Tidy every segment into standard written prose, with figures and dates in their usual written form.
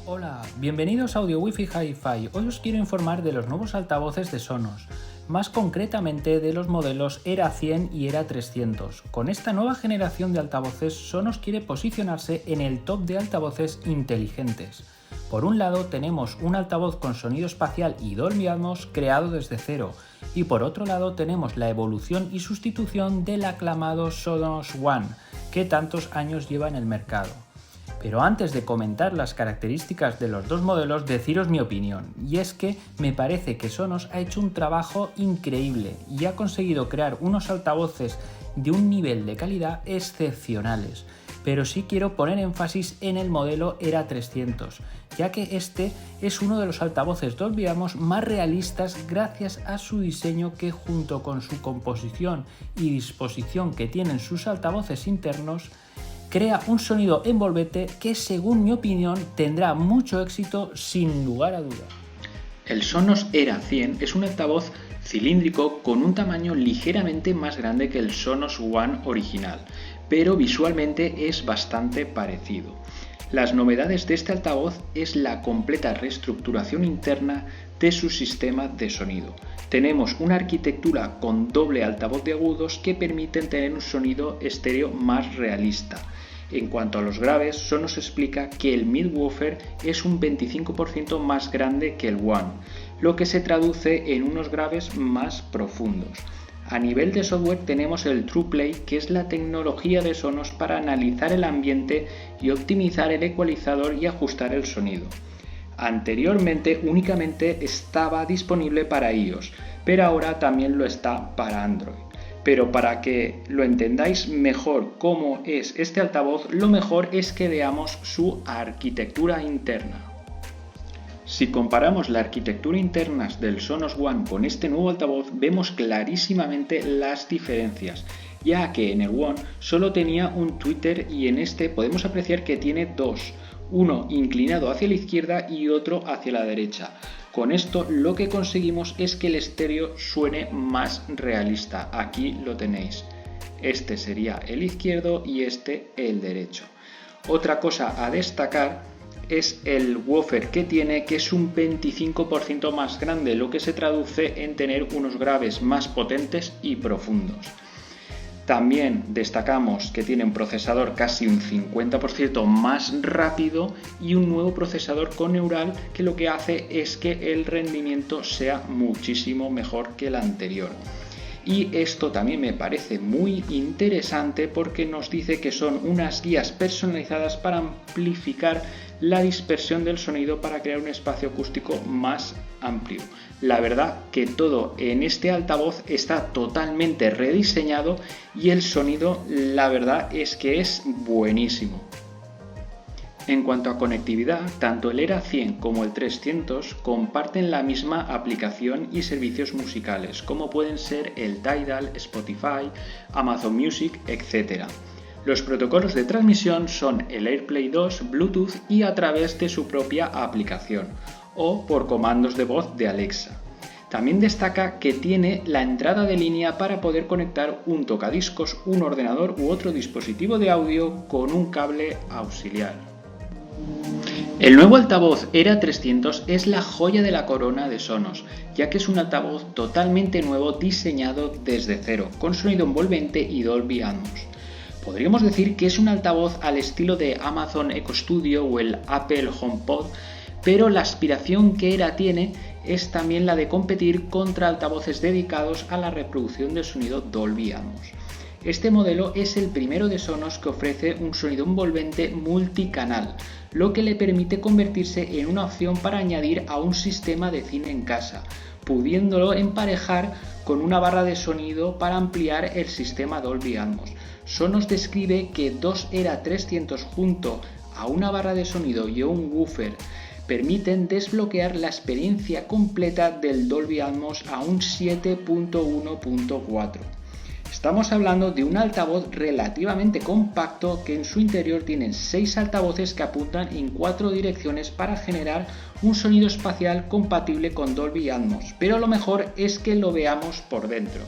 Hola, bienvenidos a Audio Wi-Fi Hi-Fi. Hoy os quiero informar de los nuevos altavoces de Sonos, más concretamente de los modelos Era 100 y Era 300. Con esta nueva generación de altavoces, Sonos quiere posicionarse en el top de altavoces inteligentes. Por un lado tenemos un altavoz con sonido espacial y Dolby Atmos creado desde cero, y por otro lado tenemos la evolución y sustitución del aclamado Sonos One, que tantos años lleva en el mercado. Pero antes de comentar las características de los dos modelos, deciros mi opinión, y es que me parece que Sonos ha hecho un trabajo increíble y ha conseguido crear unos altavoces de un nivel de calidad excepcionales. Pero sí quiero poner énfasis en el modelo Era 300, ya que este es uno de los altavoces Dolby Atmos más realistas gracias a su diseño que, junto con su composición y disposición que tienen sus altavoces internos, crea un sonido envolvente que, según mi opinión, tendrá mucho éxito sin lugar a duda. El Sonos Era 100 es un altavoz cilíndrico con un tamaño ligeramente más grande que el Sonos One original, pero visualmente es bastante parecido. Las novedades de este altavoz es la completa reestructuración interna de su sistema de sonido. Tenemos una arquitectura con doble altavoz de agudos que permiten tener un sonido estéreo más realista. En cuanto a los graves, Sonos explica que el midwoofer es un 25% más grande que el One, lo que se traduce en unos graves más profundos. A nivel de software tenemos el TruePlay, que es la tecnología de Sonos para analizar el ambiente y optimizar el ecualizador y ajustar el sonido. Anteriormente únicamente estaba disponible para iOS, pero ahora también lo está para Android. Pero para que lo entendáis mejor cómo es este altavoz, lo mejor es que veamos su arquitectura interna. Si comparamos la arquitectura interna del Sonos One con este nuevo altavoz, vemos clarísimamente las diferencias, ya que en el One solo tenía un tweeter y en este podemos apreciar que tiene dos, uno inclinado hacia la izquierda y otro hacia la derecha. Con esto lo que conseguimos es que el estéreo suene más realista. Aquí lo tenéis. Este sería el izquierdo y este el derecho. Otra cosa a destacar es el woofer que tiene, que es un 25% más grande, lo que se traduce en tener unos graves más potentes y profundos. También destacamos que tiene un procesador casi un 50% más rápido y un nuevo procesador con neural que lo que hace es que el rendimiento sea muchísimo mejor que el anterior. Y esto también me parece muy interesante porque nos dice que son unas guías personalizadas para amplificar la dispersión del sonido para crear un espacio acústico más amplio. La verdad que todo en este altavoz está totalmente rediseñado y el sonido, la verdad es que es buenísimo. En cuanto a conectividad, tanto el Era 100 como el 300 comparten la misma aplicación y servicios musicales, como pueden ser el Tidal, Spotify, Amazon Music, etc. Los protocolos de transmisión son el AirPlay 2, Bluetooth y a través de su propia aplicación, o por comandos de voz de Alexa. También destaca que tiene la entrada de línea para poder conectar un tocadiscos, un ordenador u otro dispositivo de audio con un cable auxiliar. El nuevo altavoz Era 300 es la joya de la corona de Sonos, ya que es un altavoz totalmente nuevo diseñado desde cero, con sonido envolvente y Dolby Atmos. Podríamos decir que es un altavoz al estilo de Amazon Echo Studio o el Apple HomePod, pero la aspiración que Era tiene es también la de competir contra altavoces dedicados a la reproducción del sonido Dolby Atmos. Este modelo es el primero de Sonos que ofrece un sonido envolvente multicanal, lo que le permite convertirse en una opción para añadir a un sistema de cine en casa, pudiéndolo emparejar con una barra de sonido para ampliar el sistema Dolby Atmos. Sonos describe que dos Era 300 junto a una barra de sonido y un woofer permiten desbloquear la experiencia completa del Dolby Atmos a un 7.1.4. Estamos hablando de un altavoz relativamente compacto que en su interior tiene 6 altavoces que apuntan en 4 direcciones para generar un sonido espacial compatible con Dolby Atmos, pero lo mejor es que lo veamos por dentro.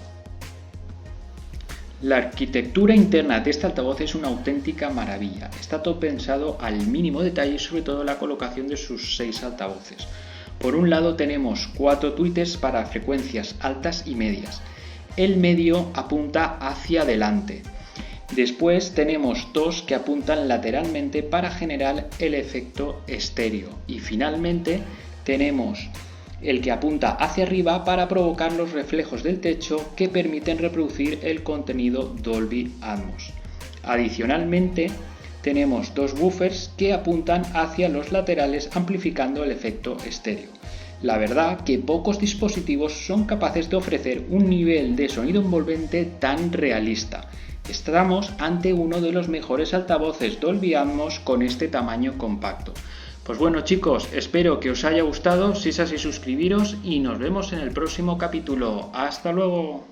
La arquitectura interna de este altavoz es una auténtica maravilla. Está todo pensado al mínimo detalle y sobre todo la colocación de sus 6 altavoces. Por un lado tenemos 4 tweeters para frecuencias altas y medias. El medio apunta hacia adelante. Después tenemos 2 que apuntan lateralmente para generar el efecto estéreo. Y finalmente tenemos el que apunta hacia arriba para provocar los reflejos del techo que permiten reproducir el contenido Dolby Atmos. Adicionalmente, tenemos 2 buffers que apuntan hacia los laterales amplificando el efecto estéreo. La verdad que pocos dispositivos son capaces de ofrecer un nivel de sonido envolvente tan realista. Estamos ante uno de los mejores altavoces Dolby Atmos con este tamaño compacto. Pues bueno chicos, espero que os haya gustado, si es así suscribiros y nos vemos en el próximo capítulo. ¡Hasta luego!